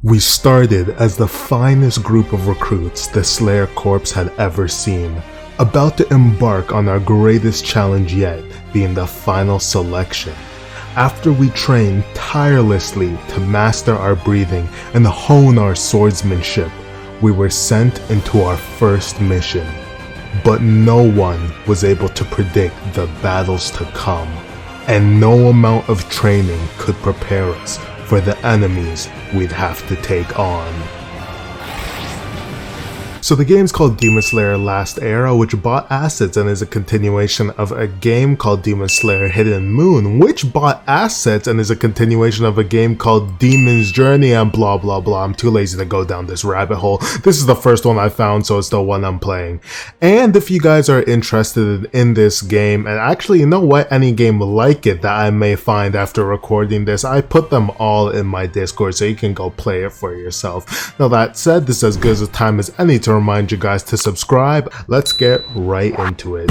We started as the finest group of recruits the Slayer Corps had ever seen, about to embark on our greatest challenge yet, being the final selection. After we trained tirelessly to master our breathing and hone our swordsmanship, we were sent into our first mission. But no one was able to predict the battles to come, and no amount of training could prepare us for the enemies we'd have to take on. So the game's called Demon Slayer Last Era, which bought assets and is a continuation of a game called Demon Slayer Hidden Moon, which bought assets and is a continuation of a game called Demon's Journey and blah blah blah. I'm too lazy to go down this rabbit hole. This is the first one I found, so it's the one I'm playing. And if you guys are interested in this game, and actually you know what, any game like it that I may find after recording this, I put them all in my Discord so you can go play it for yourself. Now that said, this is as good a time as any to remind you guys to subscribe. Let's get right into it.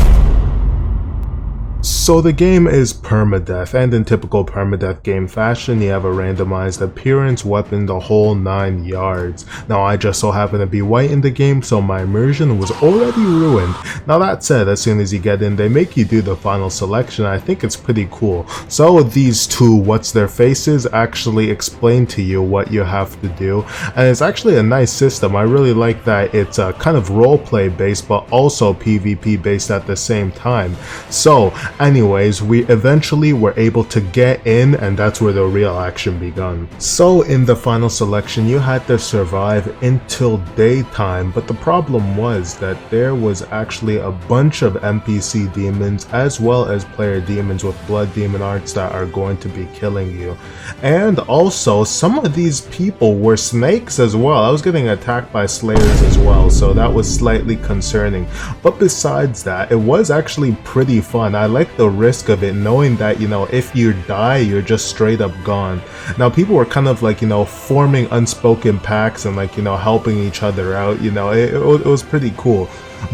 So the game is permadeath, and in typical permadeath game fashion, you have a randomized appearance, weapon, the whole 9 yards. Now I just so happen to be white in the game, so my immersion was already ruined. Now that said, as soon as you get in, they make you do the final selection. I think it's pretty cool. So these two what's their faces actually explain to you what you have to do, and it's actually a nice system. I really like that it's kind of roleplay based but also PvP based at the same time. So anyways, we eventually were able to get in, and that's where the real action begun. So in the final selection, you had to survive until daytime, but the problem was that there was actually a bunch of NPC demons as well as player demons with blood demon arts that are going to be killing you. And also, some of these people were snakes as well. I was getting attacked by slayers as well, so that was slightly concerning. But besides that, it was actually pretty fun. I like the risk of it, knowing that, you know, if you die, you're just straight up gone. Now people were kind of like, you know, forming unspoken pacts and like, you know, helping each other out. You know, it was pretty cool.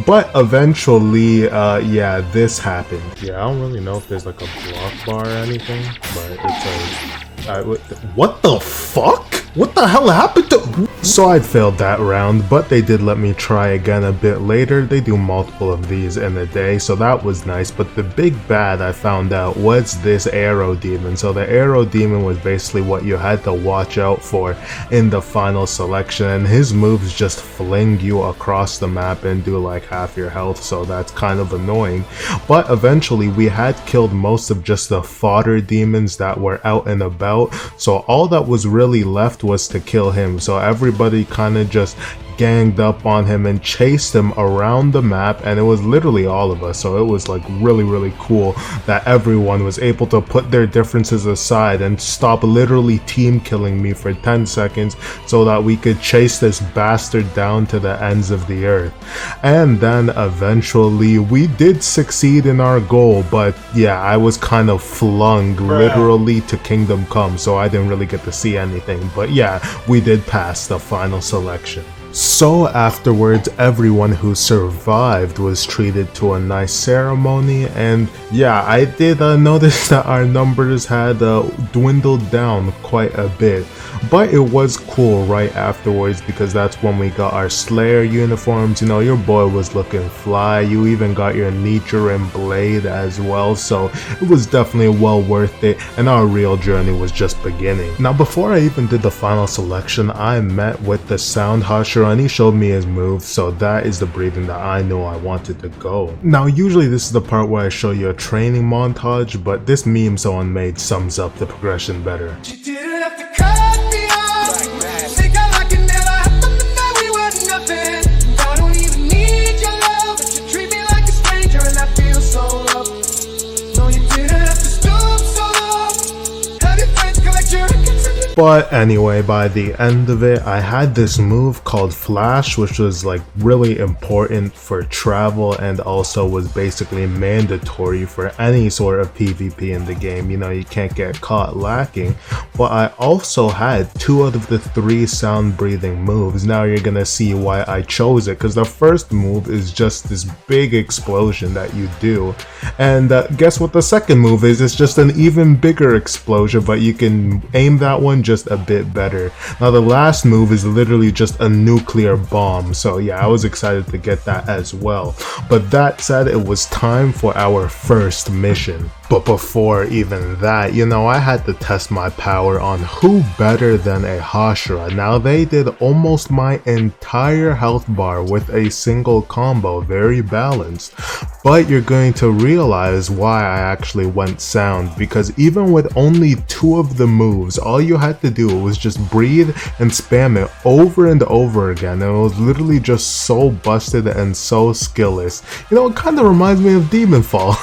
But eventually, yeah, this happened. Yeah, I don't really know if there's like a block bar or anything, but it's a... what the fuck? What the hell happened to... So I'd failed that round, but they did let me try again a bit later. They do multiple of these in a day, so that was nice. But the big bad I found out was this arrow demon. So the arrow demon was basically what you had to watch out for in the final selection, and his moves just fling you across the map and do like half your health, so that's kind of annoying. But eventually we had killed most of just the fodder demons that were out and about, so all that was really left was to kill him. So everybody kind of just ganged up on him and chased him around the map, and it was literally all of us. So it was like really cool that everyone was able to put their differences aside and stop literally team killing me for 10 seconds so that we could chase this bastard down to the ends of the earth. And then eventually we did succeed in our goal, but yeah, I was kind of flung literally to Kingdom Come, so I didn't really get to see anything. But yeah, we did pass the final selection. So afterwards, everyone who survived was treated to a nice ceremony, and yeah, I did notice that our numbers had dwindled down quite a bit. But it was cool right afterwards, because that's when we got our Slayer uniforms. You know, your boy was looking fly. You even got your Nichiren blade as well, so it was definitely well worth it, and our real journey was just beginning. Now before I even did the final selection, I met with the Sound Husher, and he showed me his moves, so that is the breathing that I knew I wanted to go. Now usually this is the part where I show you a training montage, but this meme someone made sums up the progression better. But anyway, by the end of it, I had this move called Flash, which was like really important for travel and also was basically mandatory for any sort of PvP in the game. You know, you can't get caught lacking. But I also had 2 out of the 3 sound breathing moves. Now you're gonna see why I chose it, because the first move is just this big explosion that you do. And guess what the second move is? It's just an even bigger explosion, but you can aim that one just a bit better. Now the last move is literally just a nuclear bomb, so yeah, I was excited to get that as well. But that said, it was time for our first mission. But before even that, you know, I had to test my power on who better than a Hashira. Now they did almost my entire health bar with a single combo, very balanced. But you're going to realize why I actually went sound, because even with only 2 of the moves, all you had to do was just breathe and spam it over and over again, and it was literally just so busted and so skillless. You know, it kind of reminds me of demonfall.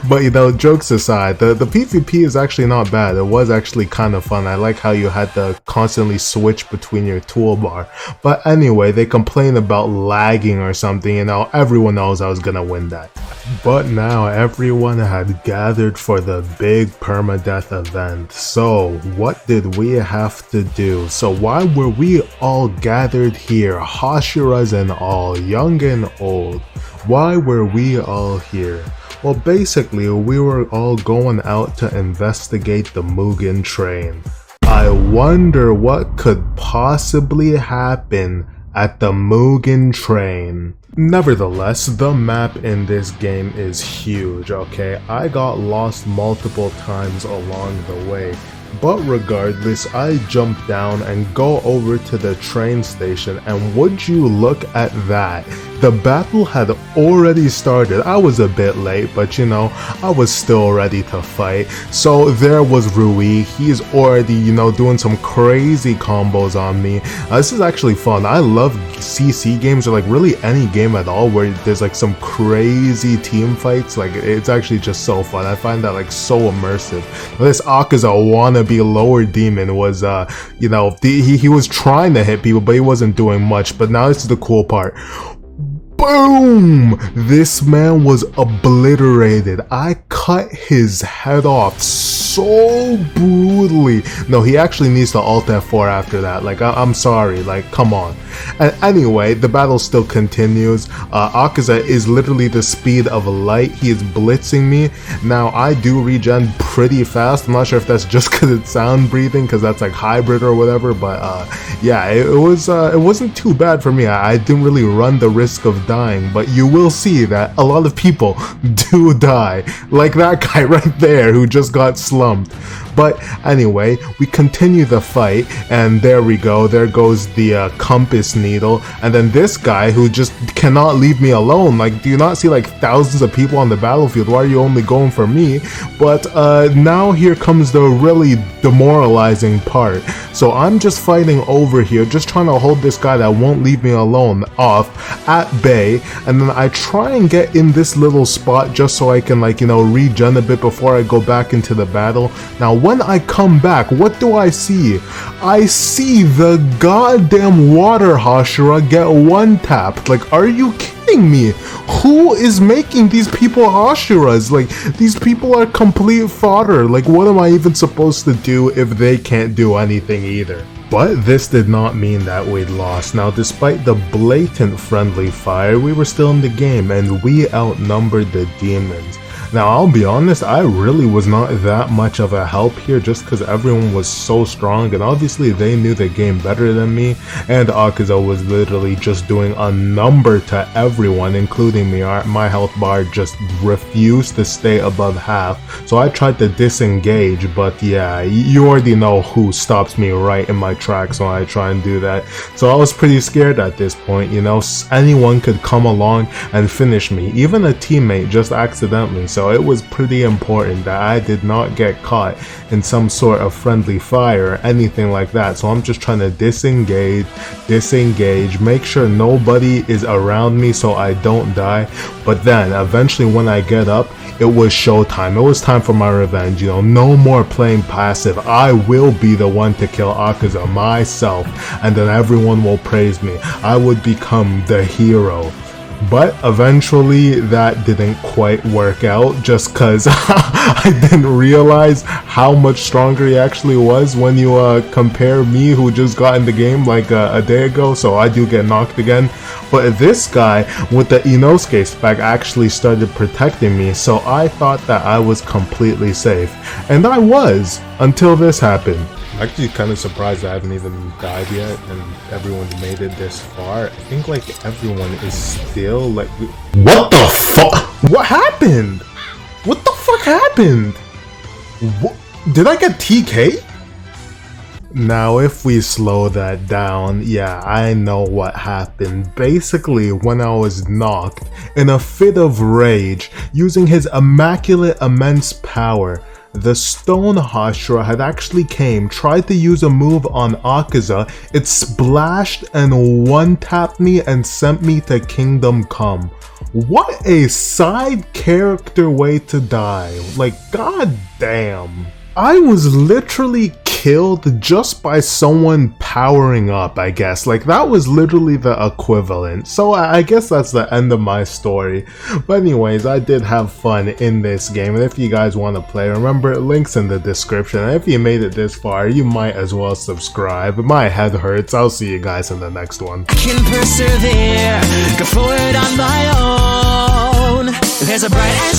But you know, jokes aside, the PvP is actually not bad. It was actually kind of fun. I like how you had to constantly switch between your toolbar. But anyway, they complain about lagging or something, you know, everyone knows I was gonna win that. But now everyone had gathered for the big permadeath event. So what did we have to do? So why were we all gathered here, Hashiras and all, young and old? Why were we all here? Well, basically, we were all going out to investigate the Mugen train. I wonder what could possibly happen at the Mugen train. Nevertheless, the map in this game is huge, okay? I got lost multiple times along the way. But regardless, I jump down and go over to the train station, and would you look at that? The battle had already started. I was a bit late, but you know, I was still ready to fight. So there was Rui. He's already, you know, doing some crazy combos on me. This is actually fun. I love CC games, or like really any game at all where there's like some crazy team fights. Like, it's actually just so fun. I find that like so immersive. This Akaza wannabe lower demon was, you know, he was trying to hit people, but he wasn't doing much. But now this is the cool part. Boom! This man was obliterated. I cut his head off so brutally. No, he actually needs to alt F4 after that. Like, I'm sorry, like, come on. And anyway, the battle still continues. Akaza is literally the speed of light. He is blitzing me. Now, I do regen pretty fast. I'm not sure if that's just because it's sound breathing, because that's like hybrid or whatever, but yeah, it wasn't too bad for me. I didn't really run the risk of dying, but you will see that a lot of people do die, like that guy right there who just got slumped. But anyway, we continue the fight, and there we go, there goes the compass needle, and then this guy who just cannot leave me alone. Like, do you not see like thousands of people on the battlefield? Why are you only going for me? But now here comes the really demoralizing part. So I'm just fighting over here, just trying to hold this guy that won't leave me alone off at bay, and then I try and get in this little spot just so I can, like, you know, regen a bit before I go back into the battle. Now when I come back, what do I see? I see the goddamn water Hashira get one tapped. Like, are you kidding me? Who is making these people Hashiras? Like, these people are complete fodder. Like, what am I even supposed to do if they can't do anything either? But this did not mean that we'd lost. Now, despite the blatant friendly fire, we were still in the game, and we outnumbered the demons. Now, I'll be honest, I really was not that much of a help here, just because everyone was so strong, and obviously they knew the game better than me, and Akaza was literally just doing a number to everyone, including me. My health bar just refused to stay above half, so I tried to disengage, but yeah, you already know who stops me right in my tracks when I try and do that. So I was pretty scared at this point, you know, anyone could come along and finish me, even a teammate just accidentally. So it was pretty important that I did not get caught in some sort of friendly fire or anything like that. So I'm just trying to disengage, make sure nobody is around me so I don't die. But then eventually when I get up, it was showtime. It was time for my revenge, you know, no more playing passive. I will be the one to kill Akaza myself, and then everyone will praise me. I would become the hero. But eventually that didn't quite work out, just cause I didn't realize how much stronger he actually was when you compare me, who just got in the game like a day ago. So I do get knocked again. But this guy with the Inosuke spec actually started protecting me, so I thought that I was completely safe. And I was, until this happened. Actually kind of surprised I haven't even died yet and everyone's made it this far. I think like everyone is still like... What the fuck? What happened? What the fuck happened? What? Did I get TK? Now if we slow that down, yeah, I know what happened. Basically, when I was knocked in a fit of rage, using his immaculate immense power, the Stone Hashira had actually tried to use a move on Akaza, it splashed and one-tapped me and sent me to Kingdom Come. What a side character way to die, like god damn. I was literally killed just by someone powering up, I guess. Like, that was literally the equivalent. So I guess that's the end of my story. But anyways, I did have fun in this game. And if you guys want to play, remember, links in the description. And if you made it this far, you might as well subscribe. My head hurts. I'll see you guys in the next one. I can persevere, go forward on my own. There's a bright and